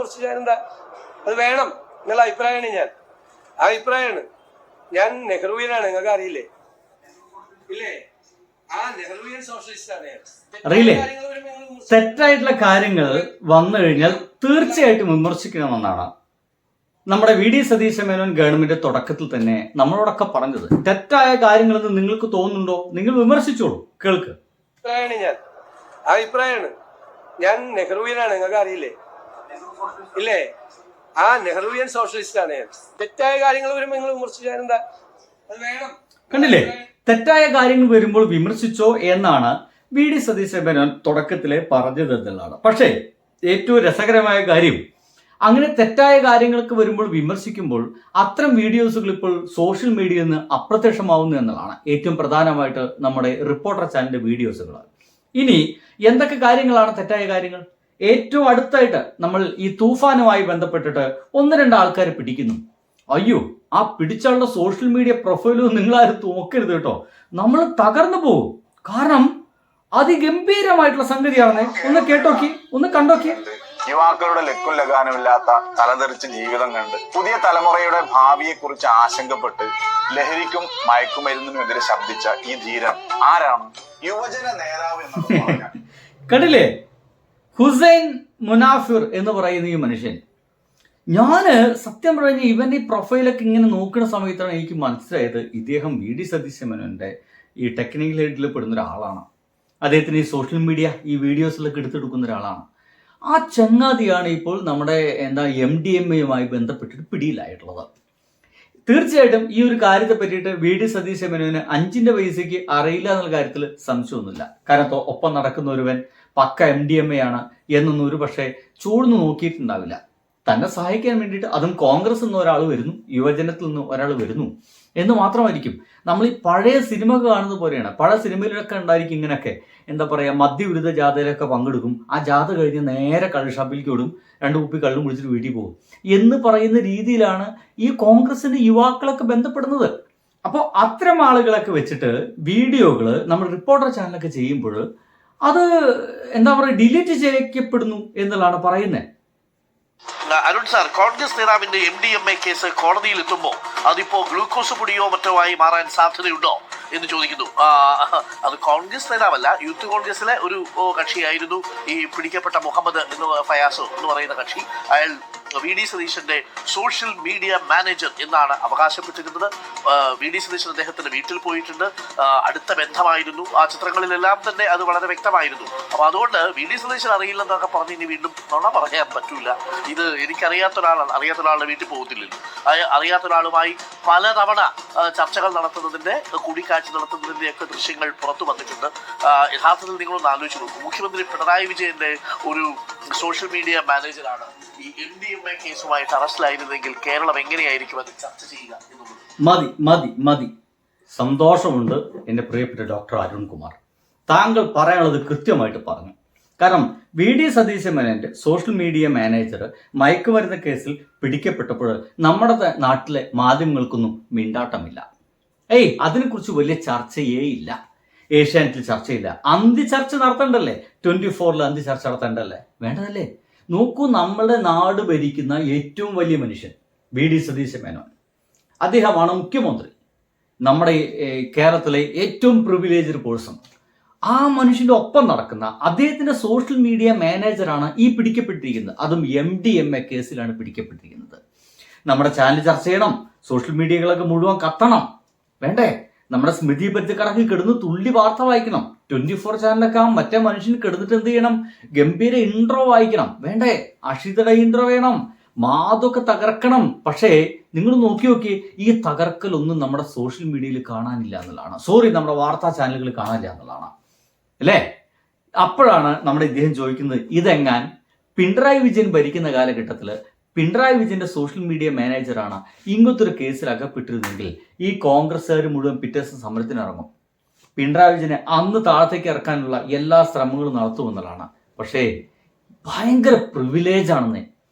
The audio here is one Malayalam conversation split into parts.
വിമർശിച്ചാൽ എന്താ? അത് വേണം എന്നുള്ള അഭിപ്രായമാണ് ഞാൻ. ആ അഭിപ്രായമാണ്. ഞാൻ നെഹ്റുവിയനാണ്, നിങ്ങൾക്ക് അറിയില്ലേ? ഇല്ലേ? ആ നെഹ്റുവിയൻ സോഷ്യലിസ്റ്റാണ് ഞാൻ. അറിയില്ലേ? തെറ്റായിട്ടുള്ള കാര്യങ്ങൾ വന്നു കഴിഞ്ഞാൽ തീർച്ചയായിട്ടും വിമർശിക്കണമെന്നാണ് നമ്മുടെ വി.ഡി. സതീശ മേനോൻ ഗവൺമെന്റ് തുടക്കത്തിൽ തന്നെ നമ്മളോടൊക്കെ പറഞ്ഞത്. തെറ്റായ കാര്യങ്ങളെന്ന് നിങ്ങൾക്ക് തോന്നുന്നുണ്ടോ? നിങ്ങൾ വിമർശിച്ചോളൂ, കേൾക്ക്. അഭിപ്രായമാണ് ഞാൻ. ആ അഭിപ്രായമാണ്. ഞാൻ നെഹ്റുവിയനാണ്, നിങ്ങൾക്ക് അറിയില്ലേ? ഇല്ലേ? ആ നെഹ്റുവിയൻ സോഷ്യലിസ്റ്റാണ് ഞാൻ. തെറ്റായ കാര്യങ്ങൾ വരുമ്പോൾ നിങ്ങൾ വിമർശിച്ചാൽ എന്താ? അത് വേണം. കണ്ടില്ലേ? തെറ്റായ കാര്യങ്ങൾ വരുമ്പോൾ വിമർശിച്ചോ എന്നാണ് വി.ഡി. സതീശ മേനോൻ തുടക്കത്തിലെ പറഞ്ഞത് എന്നുള്ളതാണ്. പക്ഷേ ഏറ്റവും രസകരമായ കാര്യം, അങ്ങനെ തെറ്റായ കാര്യങ്ങൾക്ക് വരുമ്പോൾ വിമർശിക്കുമ്പോൾ അത്തരം വീഡിയോസുകൾ ഇപ്പോൾ സോഷ്യൽ മീഡിയയിൽ നിന്ന് അപ്രത്യക്ഷമാവുന്നു എന്നതാണ് ഏറ്റവും പ്രധാനമായിട്ട് നമ്മുടെ റിപ്പോർട്ടർ ചാനലിന്റെ വീഡിയോസുകൾ. ഇനി എന്തൊക്കെ കാര്യങ്ങളാണ് തെറ്റായ കാര്യങ്ങൾ? ഏറ്റവും അടുത്തായിട്ട് നമ്മൾ ഈ തൂഫാനുമായി ബന്ധപ്പെട്ടിട്ട് 1-2 ആൾക്കാരെ പിടിക്കുന്നു. അയ്യോ, ആ പിടിച്ചാളുടെ സോഷ്യൽ മീഡിയ പ്രൊഫൈലും നിങ്ങളാരും നോക്കരുത് കേട്ടോ, നമ്മൾ തകർന്നു പോകും. കാരണം അതിഗംഭീരമായിട്ടുള്ള സംഗതിയാണെന്നേ. ഒന്ന് കേട്ടോക്കി, ഒന്ന് കണ്ടോക്കി. യുവാക്കളുടെ ലക്കും ലഗാനുമില്ലാത്ത തലതെറിച്ച ജീവിതം കണ്ട് പുതിയ തലമുറയുടെ ഭാവിയെ കുറിച്ച് ആശങ്കപ്പെട്ട് ലഹരിക്കും മയക്കുമരുന്നിനുമെതിരെ ശബ്ദിച്ച ഈ ധീരൻ ആരാണ്? യുവജന നേതാവ് എന്നൊക്കെ പറഞ്ഞാൽ കണ്ടില്ലേ? ഹുസൈൻ മുനാഫിർ എന്ന് പറയുന്ന ഈ മനുഷ്യൻ, ഞാന് സത്യം പറഞ്ഞ ഇവന്റെ ഈ പ്രൊഫൈലൊക്കെ ഇങ്ങനെ നോക്കുന്ന സമയത്താണ് എനിക്ക് മനസ്സിലായത് ഇദ്ദേഹം വി.ഡി. സതീശ മേനോന്റെ ഈ ടെക്നിക്കൽ ഹെഡിൽ പെടുന്ന ഒരാളാണ്. അദ്ദേഹത്തിന് ഈ സോഷ്യൽ മീഡിയ ഈ വീഡിയോസിലൊക്കെ എടുത്തെടുക്കുന്ന ഒരാളാണ്. ആ ചങ്ങാതിയാണ് ഇപ്പോൾ നമ്മുടെ MDMA-യുമായി ബന്ധപ്പെട്ടിട്ട് പിടിയിലായിട്ടുള്ളത്. തീർച്ചയായിട്ടും ഈ ഒരു കാര്യത്തെ പറ്റിയിട്ട് വി.ഡി. സതീശ മേനോന് 5 പൈസയ്ക്ക് അറിയില്ല എന്നുള്ള കാര്യത്തിൽ സംശയമൊന്നുമില്ല. കാരണം ഒപ്പം നടക്കുന്ന ഒരുവൻ പക്ക MDMA ആണ് എന്നൊന്നും ഒരു പക്ഷേ ചൂഴ്ന്നു നോക്കിയിട്ടുണ്ടാവില്ല. തന്നെ സഹായിക്കാൻ വേണ്ടിയിട്ട് അതും കോൺഗ്രസ് നിന്ന് ഒരാൾ വരുന്നു, യുവജനത്തിൽ നിന്ന് ഒരാൾ വരുന്നു എന്ന് മാത്രമായിരിക്കും. നമ്മൾ ഈ പഴയ സിനിമ കാണുന്നത് പോലെയാണ്. പഴയ സിനിമയിലൊക്കെ ഉണ്ടായിരിക്കും ഇങ്ങനെയൊക്കെ, എന്താ പറയുക, മദ്യവിരുദ്ധ ജാഥയിലൊക്കെ പങ്കെടുക്കും. ആ ജാഥ കഴിഞ്ഞ് നേരെ കള്ളുഷാപ്പിലേക്ക് വിടും, 2 കുപ്പി കള്ളും കുടിച്ചിട്ട് വീട്ടിൽ പോകും എന്ന് പറയുന്ന രീതിയിലാണ് ഈ കോൺഗ്രസിന്റെ യുവാക്കളൊക്കെ ബന്ധപ്പെടുന്നത്. അപ്പോൾ അത്തരം ആളുകളൊക്കെ വെച്ചിട്ട് വീഡിയോകൾ നമ്മൾ റിപ്പോർട്ടർ ചാനലൊക്കെ ചെയ്യുമ്പോൾ അത് എന്താ പറയുക, ഡിലീറ്റ് ചെയ്യപ്പെടുന്നു എന്നുള്ളതാണ് പറയുന്നത്. അരുൺ സാർ, കോൺഗ്രസ് നേതാവിന്റെ MDMA കേസ് കോടതിയിൽ എത്തുമ്പോൾ അതിപ്പോ ഗ്ലൂക്കോസ് പൊടിയോ മറ്റോ ആയി മാറാൻ സാധ്യതയുണ്ടോ എന്ന് ചോദിക്കുന്നു. അത് കോൺഗ്രസ് നേതാവല്ല, യൂത്ത് കോൺഗ്രസിലെ ഒരു കക്ഷിയായിരുന്നു ഈ പിടിക്കപ്പെട്ട മുഹമ്മദ് ഫയാസ് എന്ന് പറയുന്ന കക്ഷി. അയാൾ വി.ഡി. സതീശന്റെ സോഷ്യൽ മീഡിയ മാനേജർ എന്നാണ് അവകാശപ്പെട്ടിരുന്നത്. വി.ഡി. സതീശൻ അദ്ദേഹത്തിന്റെ വീട്ടിൽ പോയിട്ടുണ്ട്, അടുത്ത ബന്ധമായിരുന്നു. ആ ചിത്രങ്ങളിലെല്ലാം തന്നെ അത് വളരെ വ്യക്തമായിരുന്നു. അപ്പൊ അതുകൊണ്ട് വി.ഡി. സതീശൻ അറിയില്ലെന്നൊക്കെ പറഞ്ഞ് ഇനി വീണ്ടും നുണ പറയാൻ പറ്റൂല. ഇത് എനിക്കറിയാത്ത ഒരാളാണ്, അറിയാത്ത ഒരാളുടെ വീട്ടിൽ പോകത്തില്ലല്ലോ. അറിയാത്ത ഒരാളുമായി പലതവണ ചർച്ചകൾ നടത്തുന്നതിന്റെ, കൂടിക്കാഴ്ച നടത്തുന്നതിന്റെ ഒക്കെ ദൃശ്യങ്ങൾ പുറത്തു വന്നിട്ടുണ്ട്. യഥാർത്ഥത്തിൽ നിങ്ങളൊന്ന് ആലോചിച്ച് നോക്കും, മുഖ്യമന്ത്രി പിണറായി വിജയന്റെ ഒരു സോഷ്യൽ മീഡിയ മാനേജറാണ് ഈ MDMA കേസുമായിട്ട് അറസ്റ്റിലായിരുന്നെങ്കിൽ കേരളം എങ്ങനെയായിരിക്കും അത് ചർച്ച ചെയ്യുക എന്നുള്ളത്. മതി. സന്തോഷമുണ്ട് എൻ്റെ പ്രിയപ്പെട്ട ഡോക്ടർ അരുൺകുമാർ, താങ്കൾ പറയാനുള്ളത് കൃത്യമായിട്ട് പറഞ്ഞു. കാരണം വി.ഡി. സതീശ മേനോന്റെ സോഷ്യൽ മീഡിയ മാനേജർ മയക്കുമരുന്ന് കേസിൽ പിടിക്കപ്പെട്ടപ്പോൾ നമ്മുടെ നാട്ടിലെ മാധ്യമങ്ങൾക്കൊന്നും മിണ്ടാട്ടമില്ല. അതിനെക്കുറിച്ച് വലിയ ചർച്ചയേ ഇല്ല. ഏഷ്യാനെറ്റിൽ ചർച്ചയില്ല. ചർച്ച നടത്തണ്ടല്ലേ? 24-ൽ ചർച്ച നടത്തണ്ടല്ലേ? വേണ്ടതല്ലേ? നോക്കൂ, നമ്മുടെ നാട് ഭരിക്കുന്ന ഏറ്റവും വലിയ മനുഷ്യൻ വി.ഡി. സതീശ മേനോൻ, അദ്ദേഹമാണ് മുഖ്യമന്ത്രി. നമ്മുടെ കേരളത്തിലെ ഏറ്റവും പ്രിവിലേജ്ഡ് പേഴ്സൺ. ആ മനുഷ്യന്റെ ഒപ്പം നടക്കുന്ന അദ്ദേഹത്തിന്റെ സോഷ്യൽ മീഡിയ മാനേജറാണ് ഈ പിടിക്കപ്പെട്ടിരിക്കുന്നത്. അതും MDMA കേസിലാണ് പിടിക്കപ്പെട്ടിരിക്കുന്നത്. നമ്മുടെ ചാനൽ ചർച്ച ചെയ്യണം, സോഷ്യൽ മീഡിയകളൊക്കെ മുഴുവൻ കത്തണം, വേണ്ടേ? നമ്മുടെ സ്മൃതി പരിധിക്കടക്ക് കിടന്ന് തുള്ളി വാർത്ത വായിക്കണം. 24 ചാനലൊക്കെ ആ മറ്റേ മനുഷ്യന് കിടന്നിട്ട് എന്ത് ചെയ്യണം? ഗംഭീര ഇൻട്രോ വായിക്കണം, വേണ്ടേ? അഷിതയുടെ ഇൻട്രോ വേണം, മാതൊക്കെ തകർക്കണം. പക്ഷേ നിങ്ങൾ നോക്കി ഈ തകർക്കലൊന്നും നമ്മുടെ സോഷ്യൽ മീഡിയയിൽ കാണാനില്ല എന്നുള്ളതാണ്. നമ്മുടെ വാർത്താ ചാനലുകൾ കാണാനില്ല എന്നുള്ളതാണ് അല്ലേ? അപ്പോഴാണ് നമ്മുടെ ഇദ്ദേഹം ചോദിക്കുന്നത്, ഇതെങ്ങാൻ പിണറായി വിജയൻ ഭരിക്കുന്ന കാലഘട്ടത്തിൽ പിണറായി വിജയന്റെ സോഷ്യൽ മീഡിയ മാനേജറാണ് ഇങ്ങനത്തെ ഒരു കേസിൽ അകപ്പെട്ടിരുന്നെങ്കിൽ ഈ കോൺഗ്രസ്സുകാർ മുഴുവൻ പിറ്റേ ദിവസം സമരത്തിനിറങ്ങും. പിണറായി വിജയനെ അന്ന് താഴത്തേക്ക് ഇറക്കാനുള്ള എല്ലാ ശ്രമങ്ങളും നടത്തുമെന്നുള്ളതാണ്. പക്ഷേ ഭയങ്കര പ്രിവിലേജാണെന്നേ,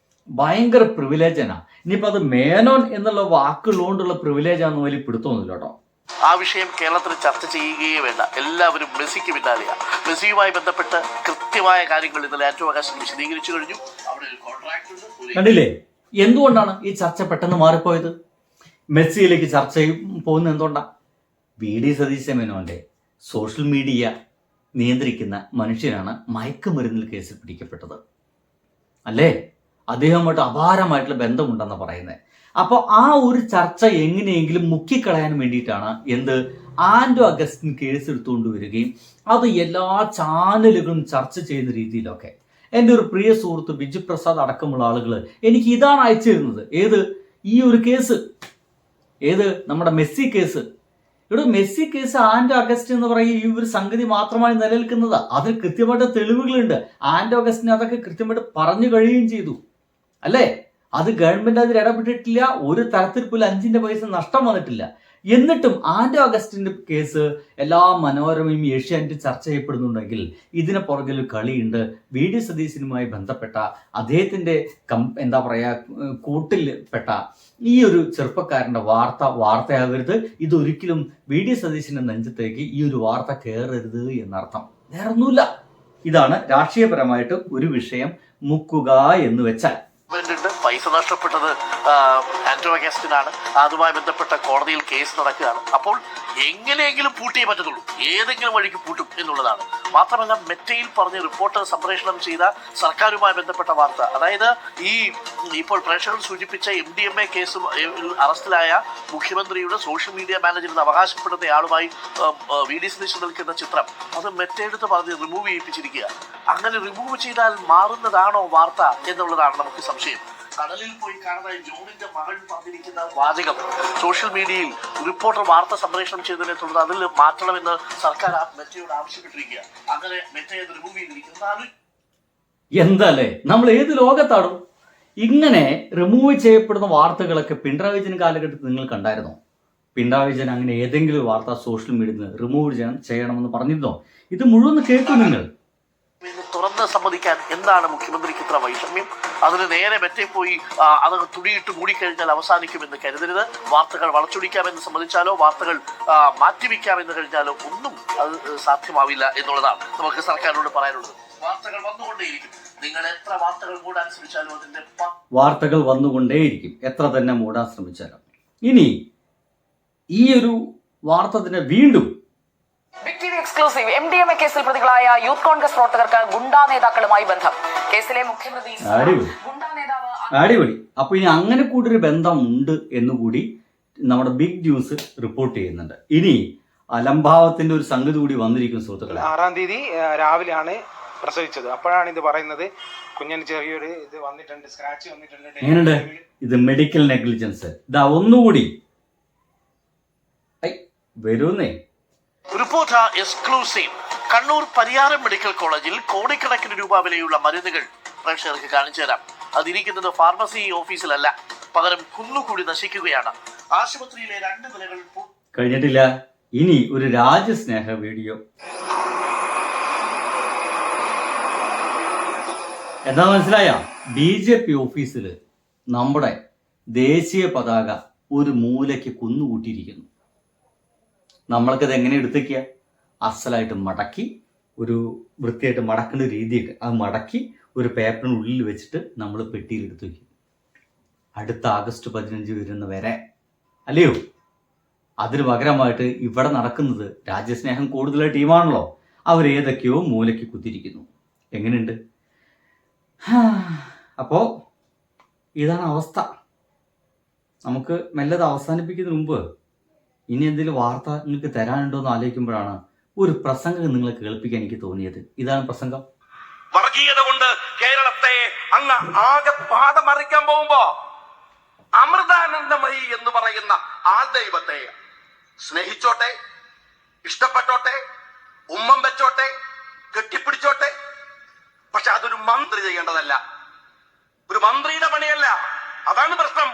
ഭയങ്കര പ്രിവിലേജാണ്. ഇനിയിപ്പോൾ അത് മേനോൻ എന്നുള്ള വാക്കുള്ളതുകൊണ്ടുള്ള പ്രിവിലേജാണെന്ന് വലിയ പിടുത്തമൊന്നുമില്ല കേട്ടോ. ആ വിഷയം കേരളത്തിൽ ചർച്ച ചെയ്യുകയേ വേണ്ട. എല്ലാവരും മെസ്സിക്ക് പിന്നാലെയാണ്. മെസ്സിയുമായി ബന്ധപ്പെട്ട് കൃത്യമായ കാര്യങ്ങൾ ഇന്നലെ ആറ്റുവകാശം വിശദീകരിച്ചു കഴിഞ്ഞു. അവിടെ ഒരു കോൺട്രാക്ട് കണ്ടില്ലേ എന്തുകൊണ്ടാണ് ഈ ചർച്ച പെട്ടെന്ന് മാറിപ്പോയത്? മെസ്സിയിലേക്ക് ചർച്ച പോകുന്നത് എന്തുകൊണ്ടാണ്? വി.ഡി. സതീശൻ മേനോന്റെ സോഷ്യൽ മീഡിയ നിയന്ത്രിക്കുന്ന മനുഷ്യനാണ് മയക്കുമരുന്നിൽ കേസിൽ പിടിക്കപ്പെട്ടത് അല്ലേ? അദ്ദേഹവുമായിട്ട് അപാരമായിട്ടുള്ള ബന്ധമുണ്ടെന്ന് പറയുന്നത്. അപ്പോൾ ആ ഒരു ചർച്ച എങ്ങനെയെങ്കിലും മുക്കിക്കളയാൻ വേണ്ടിയിട്ടാണ് ആന്റോ അഗസ്റ്റിൻ കേസ് എടുത്തുകൊണ്ട് വരികയും അത് എല്ലാ ചാനലുകളും ചർച്ച ചെയ്യുന്ന രീതിയിലൊക്കെ. എൻ്റെ ഒരു പ്രിയ സുഹൃത്ത് ബിജു പ്രസാദ് അടക്കമുള്ള ആളുകൾ എനിക്ക് ഇതാണ് അയച്ചു തരുന്നത്. ഈ ഒരു കേസ്, നമ്മുടെ മെസ്സി കേസ്. ഇവിടെ മെസ്സി കേസ് ആന്റോ അഗസ്റ്റിൻ എന്ന് പറയുക ഈ ഒരു സംഗതി മാത്രമായി നിലനിൽക്കുന്നത്. അതിൽ കൃത്യമായിട്ട് തെളിവുകളുണ്ട്. ആന്റോ അഗസ്റ്റിൻ അതൊക്കെ കൃത്യമായിട്ട് പറഞ്ഞു കഴിയുകയും ചെയ്തു അല്ലേ? അത് ഗവൺമെന്റ് അതിൽ ഇടപെട്ടിട്ടില്ല. ഒരു തരത്തിൽ പോലും 5 പൈസ നഷ്ടം വന്നിട്ടില്ല. എന്നിട്ടും ആന്റോ അഗസ്റ്റിന്റെ കേസ് എല്ലാ മനോരമയും ഏഷ്യാനെറ്റും ചർച്ച ചെയ്യപ്പെടുന്നുണ്ടെങ്കിൽ ഇതിന് പുറകിൽ കളിയുണ്ട്. വി.ഡി. സതീശനുമായി ബന്ധപ്പെട്ട അദ്ദേഹത്തിന്റെ കൂട്ടിൽ പെട്ട ഈ ഒരു ചെറുപ്പക്കാരന്റെ വാർത്തയാകരുത്. ഇതൊരിക്കലും വി.ഡി. സതീശന്റെ നെഞ്ചത്തേക്ക് ഈ ഒരു വാർത്ത കയറരുത് എന്നർത്ഥം. വേറൊന്നുമില്ല. ഇതാണ് രാഷ്ട്രീയപരമായിട്ട് ഒരു വിഷയം മുക്കുക എന്ന് വെച്ചാൽ. പൈസ നഷ്ടപ്പെട്ടത് ആന്റോ അഗസ്റ്റിനാണ്. അതുമായി ബന്ധപ്പെട്ട കോടതിയിൽ കേസ് നടക്കുകയാണ്. അപ്പോൾ എങ്ങനെയെങ്കിലും പൂട്ടിയേ പറ്റത്തുള്ളൂ. ഏതെങ്കിലും വഴിക്ക് പൂട്ടും എന്നുള്ളതാണ്. മാത്രമല്ല, മെറ്റയിൽ പറഞ്ഞ് റിപ്പോർട്ടർ സംപ്രേഷണം ചെയ്ത സർക്കാരുമായി ബന്ധപ്പെട്ട വാർത്ത, അതായത് ഇപ്പോൾ പ്രേക്ഷകർ സൂചിപ്പിച്ച MDMA കേസ് അറസ്റ്റിലായ മുഖ്യമന്ത്രിയുടെ സോഷ്യൽ മീഡിയ മാനേജർ എന്ന് അവകാശപ്പെടുന്നയാളുമായി വി.ഡി. സതീശൻ നിൽക്കുന്ന ചിത്രം, അത് മെറ്റയെടുത്ത് പറഞ്ഞ് റിമൂവ് ചെയ്യിപ്പിച്ചിരിക്കുക. അങ്ങനെ റിമൂവ് ചെയ്താൽ മാറുന്നതാണോ വാർത്ത എന്നുള്ളതാണ് നമുക്ക് സംശയം. കടലിൽ പോയി കാണുന്ന ജോണിന്റെ മകൾ പറഞ്ഞിരിക്കുന്ന വാചകം സോഷ്യൽ മീഡിയയിൽ റിപ്പോർട്ടർ വാർത്ത സംപ്രേഷണം ചെയ്തതിനെ തുടർന്ന് അതിൽ മാറ്റണമെന്ന് സർക്കാർ മെറ്റയോട് ആവശ്യപ്പെട്ടിരിക്കുക. അങ്ങനെ മെറ്റയെ റിമൂവ് ചെയ്തിരിക്കുന്നതാണ്. എന്തല്ലേ, നമ്മൾ ഏത് ലോകത്താണോ? ഇങ്ങനെ റിമൂവ് ചെയ്യപ്പെടുന്ന വാർത്തകളൊക്കെ പിണറായി വിജയൻ കാലഘട്ടത്തിൽ നിങ്ങൾ കണ്ടായിരുന്നോ? പിണറായി വിജയൻ അങ്ങനെ ഏതെങ്കിലും വാർത്ത സോഷ്യൽ മീഡിയയിൽ നിന്ന് റിമൂവ് ചെയ്യണമെന്ന് പറഞ്ഞിരുന്നോ? ഇത് മുഴുവൻ കേൾക്കും നിങ്ങൾ. തുറന്ന് സമ്മതിക്കാൻ എന്താണ് മുഖ്യമന്ത്രിക്ക് ഇത്ര വൈഷമ്യം? അതിന് നേരെ മെറ്റെ പോയി അത് തുണിയിട്ട് മൂടിക്കഴിഞ്ഞാൽ അവസാനിക്കുമെന്ന് കരുതരുത്. വാർത്തകൾ വളച്ചൊടിക്കാമെന്ന് സമ്മതിച്ചാലോ വാർത്തകൾ മാറ്റിവെക്കാമെന്ന് കഴിഞ്ഞാലോ ഒന്നും അത് സാധ്യമാവില്ല എന്നുള്ളതാണ് നമുക്ക് സർക്കാരിനോട് പറയാനുള്ളത്. വാർത്തകൾ വന്നുകൊണ്ടേയിരിക്കും. നിങ്ങൾ എത്ര വാർത്തകൾ മൂടാൻ ശ്രമിച്ചാലും അതിന്റെ വാർത്തകൾ വന്നുകൊണ്ടേയിരിക്കും, എത്ര തന്നെ മൂടാൻ ശ്രമിച്ചാലും. ഇനി ഈ ഒരു വാർത്ത തന്നെ വീണ്ടും എക്സ്ക്ലൂസീവ് MDMA കേസിൽ പ്രതികളായ യൂത്ത് കോൺഗ്രസ് പ്രവർത്തകർക്ക് ഗുണ്ടാ നേതാക്കളുമായി ബന്ധം. കേസിലെ മുഖ്യമന്ത്രി അടിപൊളി. അപ്പൊ ഇനി അങ്ങനെ കൂടി ഒരു ബന്ധമുണ്ട് എന്നുകൂടി നമ്മുടെ ബിഗ് ന്യൂസ് റിപ്പോർട്ട് ചെയ്യുന്നുണ്ട്. ഇനി അലംഭാവത്തിന്റെ ഒരു സംഗതി കൂടി വന്നിരിക്കും സുഹൃത്തുക്കളെ. 6-ാം തീയതി രാവിലെയാണ് പ്രസവിച്ചത്. അപ്പോഴാണ് ഇത് പറയുന്നത് കുഞ്ഞിന് ചെറിയൊരു ഇത് വന്നിട്ടുണ്ട്, സ്ക്രാച്ച് വന്നിട്ടുണ്ട്. എങ്ങനെയുണ്ട് ഇത്? Medical negligence. ഇതാ ഒന്നുകൂടി വരുന്നേ. Report exclusive. Kannur Pariyaram medical കോളേജിൽ കോടിക്കണക്കിന് രൂപ വിലയുള്ള മരുന്നുകൾ പ്രേക്ഷകർക്ക് കാണിച്ചു തരാം. അതിരിക്കുന്നത് ഫാർമസി ഓഫീസിലല്ല, പകരം കുന്നുകൂടി നശിക്കുകയാണ്. ആശുപത്രിയിലെ 2 നിലകൾ കഴിഞ്ഞിട്ടില്ല. ഇനി ഒരു രാജ്യസ്നേഹ വീഡിയോ. എന്താ മനസ്സിലായ? BJP ഓഫീസിൽ നമ്മുടെ ദേശീയ പതാക ഒരു മൂലയ്ക്ക് കുന്നുകൂട്ടിയിരിക്കുന്നു. നമ്മൾക്കത് എങ്ങനെ എടുത്തേക്കുക? അസലായിട്ട് മടക്കി, ഒരു വൃത്തിയായിട്ട് മടക്കേണ്ട രീതിയൊക്കെ അത് മടക്കി ഒരു പേപ്പറിനുള്ളിൽ വെച്ചിട്ട് നമ്മൾ പെട്ടിയിൽ എടുത്തു വയ്ക്കും. അടുത്ത ആഗസ്റ്റ് 15 വരുന്ന വരെ, അല്ലയോ? അതിന് പകരമായിട്ട് ഇവിടെ നടക്കുന്നത് രാജ്യസ്നേഹം കൂടുതലുള്ള ടീമാണല്ലോ. അവരേതൊക്കെയോ മൂലയ്ക്ക് കുത്തിയിരിക്കുന്നു. എങ്ങനെയുണ്ട്? അപ്പോൾ ഇതാണ് അവസ്ഥ. നമുക്ക് മെല്ലത് അവസാനിപ്പിക്കുന്നതിന് മുമ്പ് ഇനി എന്തെങ്കിലും വാർത്ത നിങ്ങൾക്ക് തരാനുണ്ടോ എന്ന് ആലോചിക്കുമ്പോഴാണ് ഒരു പ്രസംഗം നിങ്ങളെ കേൾപ്പിക്കാൻ എനിക്ക് തോന്നിയത്. ഇതാണ് പ്രസംഗം. വർഗീയത കൊണ്ട് കേരളത്തെ അങ്ങ് ആകെ പാദമറിക്കാൻ പോകുമ്പോ അമൃതാനന്ദമയി എന്ന് പറയുന്ന ആ ദൈവത്തെ സ്നേഹിച്ചോട്ടെ, ഇഷ്ടപ്പെട്ടോട്ടെ, ഉമ്മം വെച്ചോട്ടെ, കെട്ടിപ്പിടിച്ചോട്ടെ. പക്ഷെ അതൊരു മന്ത്രി ചെയ്യേണ്ടതല്ല, ഒരു മന്ത്രിയുടെ പണിയല്ല. അതാണ് പ്രശ്നം.